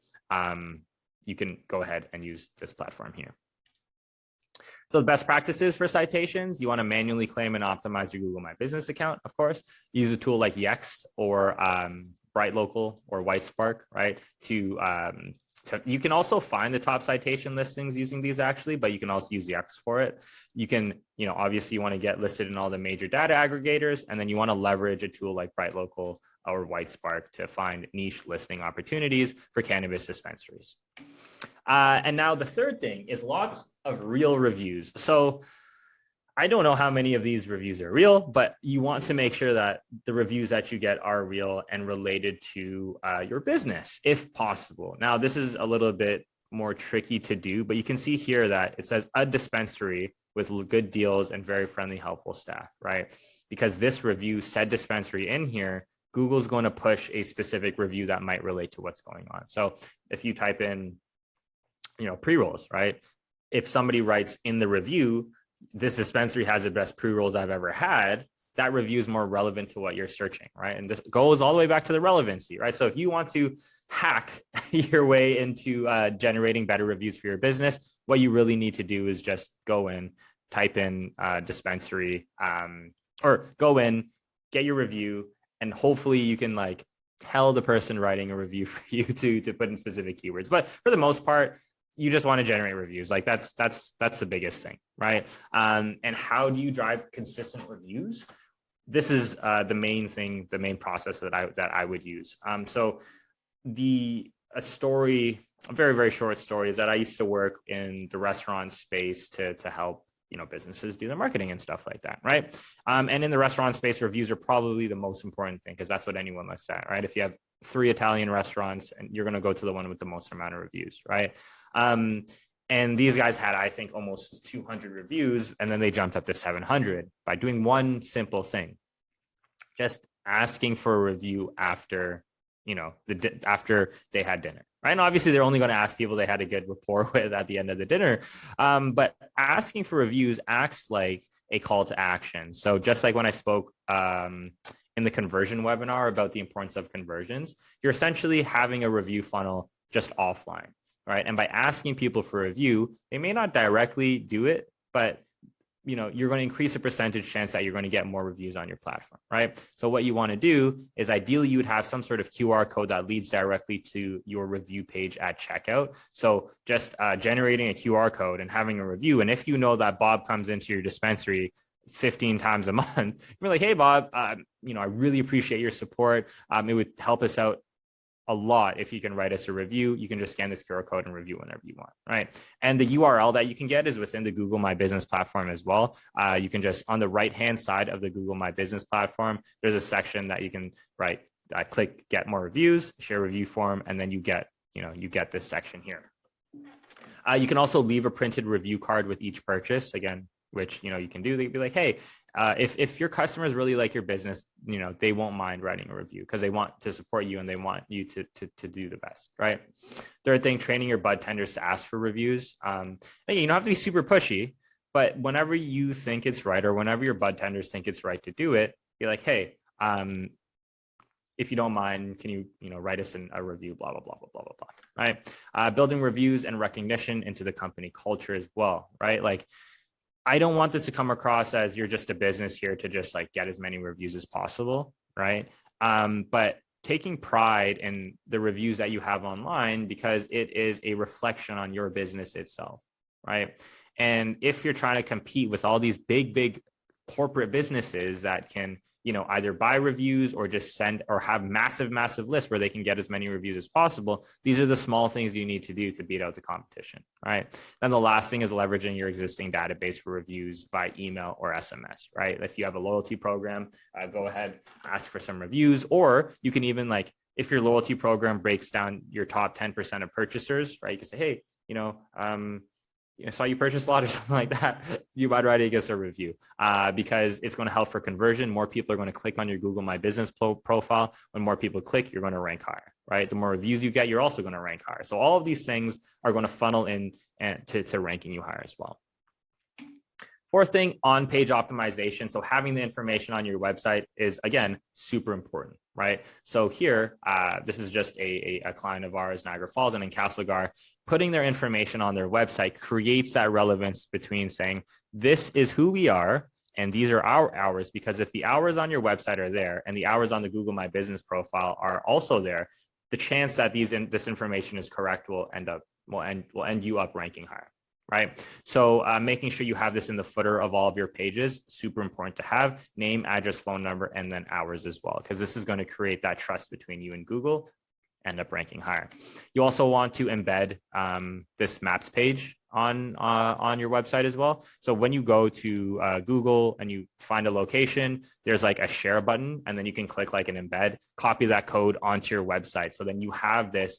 You can go ahead and use this platform here. So the best practices for citations, you want to manually claim and optimize your Google My Business account, of course. Use a tool like Yext or Bright Local or White Spark, right? You can also find the top citation listings using these actually, but you can also use Yext for it. You can, obviously you want to get listed in all the major data aggregators, and then you want to leverage a tool like Bright Local or White Spark to find niche listing opportunities for cannabis dispensaries. And now the third thing is lots of real reviews. So I don't know how many of these reviews are real, but you want to make sure that the reviews that you get are real and related to your business, if possible. Now, this is a little bit more tricky to do, but you can see here that it says a dispensary with good deals and very friendly, helpful staff, right? Because this review said dispensary in here, Google's going to push a specific review that might relate to what's going on. So if you type in, pre-rolls, right? If somebody writes in the review, this dispensary has the best pre-rolls I've ever had, that review is more relevant to what you're searching, right? And this goes all the way back to the relevancy, right? So if you want to hack your way into generating better reviews for your business, what you really need to do is just go in, type in dispensary, or go in, get your review, and hopefully you can tell the person writing a review for you to put in specific keywords. But for the most part, you just want to generate reviews. Like that's the biggest thing, right? And how do you drive consistent reviews? This is the main thing, the main process that I would use. So a story, a very, very short story, is that I used to work in the restaurant space to help, businesses do their marketing and stuff like that, right? And in the restaurant space, reviews are probably the most important thing because that's what anyone looks at, right? If you have 3 Italian restaurants, and you're going to go to the one with the most amount of reviews, right? And these guys had, I think, almost 200 reviews, and then they jumped up to 700 by doing one simple thing, just asking for a review after, after they had dinner, right? And obviously, they're only going to ask people they had a good rapport with at the end of the dinner. But asking for reviews acts like a call to action. So just like when I spoke in the conversion webinar about the importance of conversions, you're essentially having a review funnel just offline, right? And by asking people for a review, they may not directly do it, but you're going to increase the percentage chance that you're going to get more reviews on your platform, right? So what you want to do is ideally you would have some sort of QR code that leads directly to your review page at checkout. So just generating a QR code and having a review. And if you know that Bob comes into your dispensary 15 times a month, you're like, hey, Bob, I really appreciate your support. It would help us out a lot if you can write us a review. You can just scan this QR code and review whenever you want, right? And the URL that you can get is within the Google My Business platform as well. You can just, on the right-hand side of the Google My Business platform, there's a section that you can click get more reviews, share review form, and then you get this section here. You can also leave a printed review card with each purchase, again, which, you can do. They'd be like, hey, if your customers really like your business, they won't mind writing a review because they want to support you and they want you to do the best, right? Third thing, training your bud tenders to ask for reviews. You don't have to be super pushy, but whenever you think it's right, or whenever your bud tenders think it's right to do it, you're like, hey, if you don't mind, can you, write us a review, blah, blah, blah, blah, blah, blah, blah, right? Building reviews and recognition into the company culture as well, right? Like, I don't want this to come across as you're just a business here to just get as many reviews as possible, right? But taking pride in the reviews that you have online, because it is a reflection on your business itself, right? And if you're trying to compete with all these big corporate businesses that can, either buy reviews or just send or have massive lists where they can get as many reviews as possible, these are the small things you need to do to beat out the competition, right? Then the last thing is leveraging your existing database for reviews by email or SMS, right? If you have a loyalty program, go ahead, ask for some reviews, or you can even if your loyalty program breaks down your top 10% of purchasers, right? You can say, hey, saw you purchase a lot or something like that, you might write us a review because it's going to help for conversion. More people are going to click on your Google My Business profile. When more people click, you're going to rank higher, right? The more reviews you get, you're also going to rank higher. So all of these things are going to funnel in to ranking you higher as well. Fourth thing, on-page optimization. So having the information on your website is, again, super important, right? So here, this is just a client of ours, Niagara Falls and in Castlegar. Putting their information on their website creates that relevance between saying, this is who we are, and these are our hours, because if the hours on your website are there and the hours on the Google My Business profile are also there, the chance that this information is correct will end you up ranking higher. Right. So making sure you have this in the footer of all of your pages, super important to have. Name, address, phone number, and then hours as well, because this is going to create that trust between you and Google, end up ranking higher. You also want to embed this maps page on your website as well. So when you go to Google and you find a location, there's a share button, and then you can click an embed, copy that code onto your website. So then you have this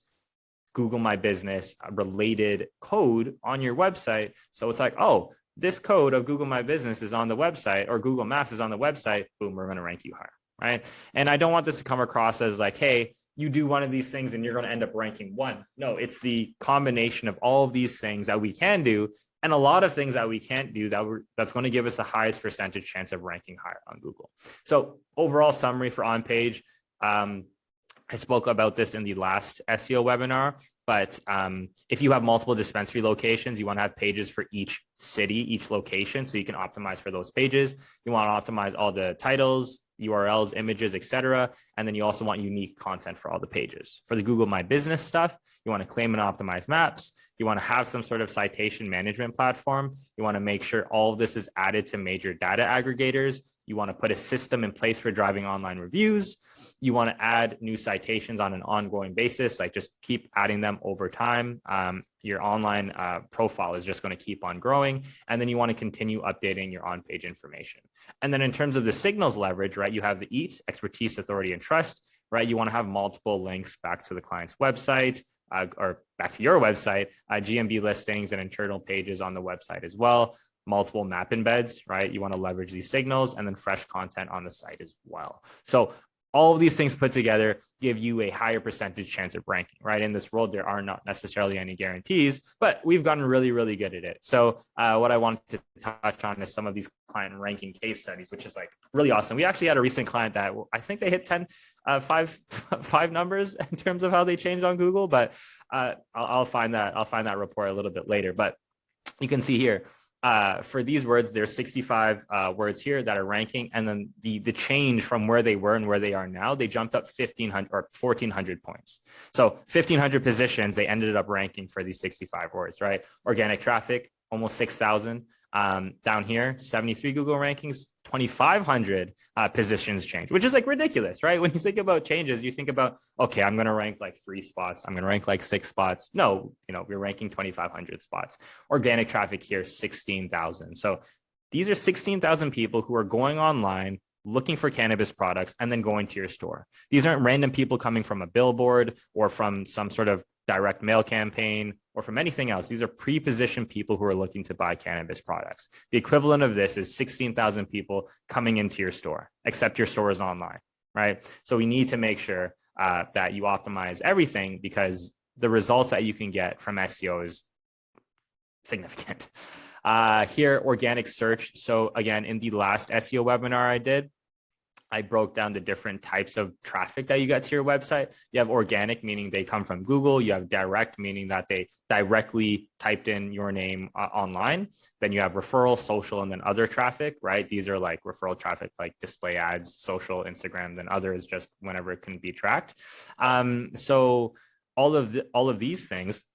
Google My Business related code on your website. So it's oh, this code of Google My Business is on the website, or Google Maps is on the website. Boom, we're going to rank you higher, right? And I don't want this to come across as hey, you do one of these things and you're going to end up ranking one. No, it's the combination of all of these things that we can do and a lot of things that we can't do that's going to give us the highest percentage chance of ranking higher on Google. So overall summary for on-page, I spoke about this in the last SEO webinar, but if you have multiple dispensary locations, you want to have pages for each city, each location, so you can optimize for those pages. You want to optimize all the titles, URLs, images, etc. And then you also want unique content for all the pages. For the Google My Business stuff, you You want to claim and optimize maps. You want to have some sort of citation management platform. You want to make sure all of this is added to major data aggregators. You want to put a system in place for driving online reviews. You want to add new citations on an ongoing basis, like just keep adding them over time. Your online profile is just going to keep on growing. And then you want to continue updating your on-page information. And then in terms of the signals leverage, right, you have the EAT, expertise, authority, and trust, right? You want to have multiple links back to the client's website or back to your website, GMB listings and internal pages on the website as well. Multiple map embeds, right? You want to leverage these signals and then fresh content on the site as well. So all of these things put together give you a higher percentage chance of ranking, right? In this world, there are not necessarily any guarantees, but we've gotten really, really good at it. So what I wanted to touch on is some of these client ranking case studies, which is like really awesome. We actually had a recent client that I think they hit five numbers in terms of how they changed on Google, but I'll find that report a little bit later. But you can see here, for these words, there's 65 words here that are ranking, and then the change from where they were and where they are now, they jumped up 1,500 or 1,400 points. So 1,500 positions, they ended up ranking for these 65 words, right? Organic traffic, almost 6,000. Down here, 73 Google rankings, 2,500 positions change, which is like ridiculous, right? When you think about changes, you think about, okay, I'm going to rank like 3 spots. I'm going to rank like 6 spots. No, we're ranking 2,500 spots. Organic traffic here, 16,000. So these are 16,000 people who are going online, looking for cannabis products, and then going to your store. These aren't random people coming from a billboard or from some sort of direct mail campaign or from anything else. These are pre-positioned people who are looking to buy cannabis products. The equivalent of this is 16,000 people coming into your store, except your store is online, right? So we need to make sure that you optimize everything, because the results that you can get from SEO is significant. Here, organic search. So again, in the last SEO webinar I did, I broke down the different types of traffic that you get to your website. You have organic, meaning they come from Google. You have direct, meaning that they directly typed in your name online. Then you have referral, social, and then other traffic, right? These are like referral traffic, like display ads, social, Instagram, then others just whenever it can be tracked. So all of these things,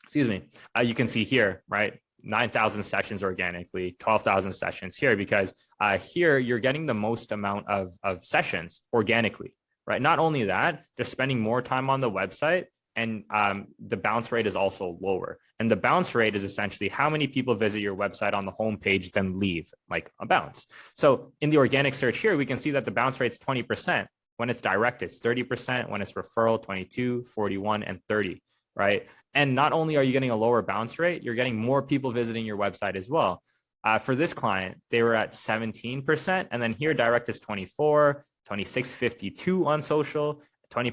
excuse me, you can see here, right? 9,000 sessions organically, 12,000 sessions here, because here you're getting the most amount of sessions organically, right? Not only that, they're spending more time on the website, and the bounce rate is also lower. And the bounce rate is essentially how many people visit your website on the homepage, then leave, like a bounce. So in the organic search here, we can see that the bounce rate is 20%. When it's direct, it's 30%. When it's referral, 22, 41, and 30. Right. And not only are you getting a lower bounce rate, you're getting more people visiting your website as well. For this client, they were at 17%. And then here, direct is 24, 26, 52 on social, 20.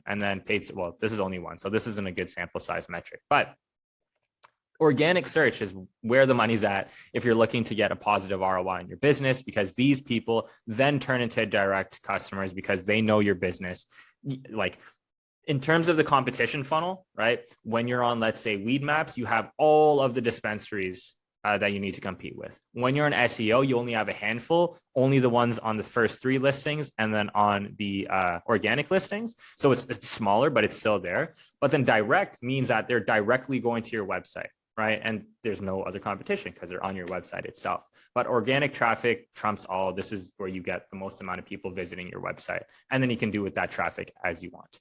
And then paid. Well, this is only one. So this isn't a good sample size metric. But organic search is where the money's at if you're looking to get a positive ROI in your business, because these people then turn into direct customers because they know your business. Like, in terms of the competition funnel, right? When you're on, let's say, Weed Maps, you have all of the dispensaries that you need to compete with. When you're on SEO, you only have a handful, only the ones on the first 3 listings, and then on the organic listings. So it's smaller, but it's still there. But then direct means that they're directly going to your website, right? And there's no other competition because they're on your website itself. But organic traffic trumps all. This is where you get the most amount of people visiting your website. And then you can do with that traffic as you want.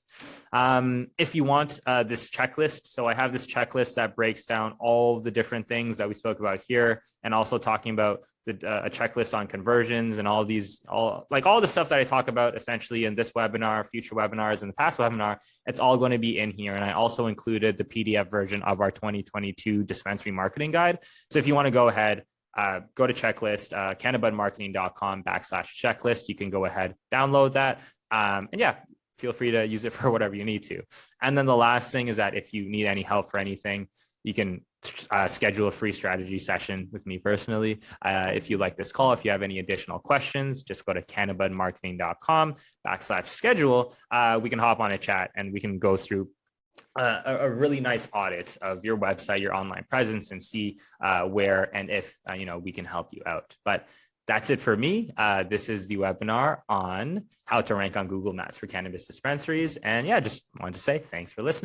If you want this checklist, so I have this checklist that breaks down all the different things that we spoke about here, and also talking about a checklist on conversions and all the stuff that I talk about essentially in this webinar, future webinars, and the past webinar. It's all going to be in here. And I also included the PDF version of our 2022 dispensary marketing guide. So if you want to go ahead, go to checklist, cannabismarketing.com/checklist. You can go ahead, download that. And yeah, feel free to use it for whatever you need to. And then the last thing is that if you need any help for anything, you can schedule a free strategy session with me personally. If you like this call, if you have any additional questions, just go to cannabismarketing.com/schedule. We can hop on a chat and we can go through a really nice audit of your website, your online presence, and see where and if we can help you out. But that's it for me. This is the webinar on how to rank on Google Maps for cannabis dispensaries. And yeah, just wanted to say thanks for listening.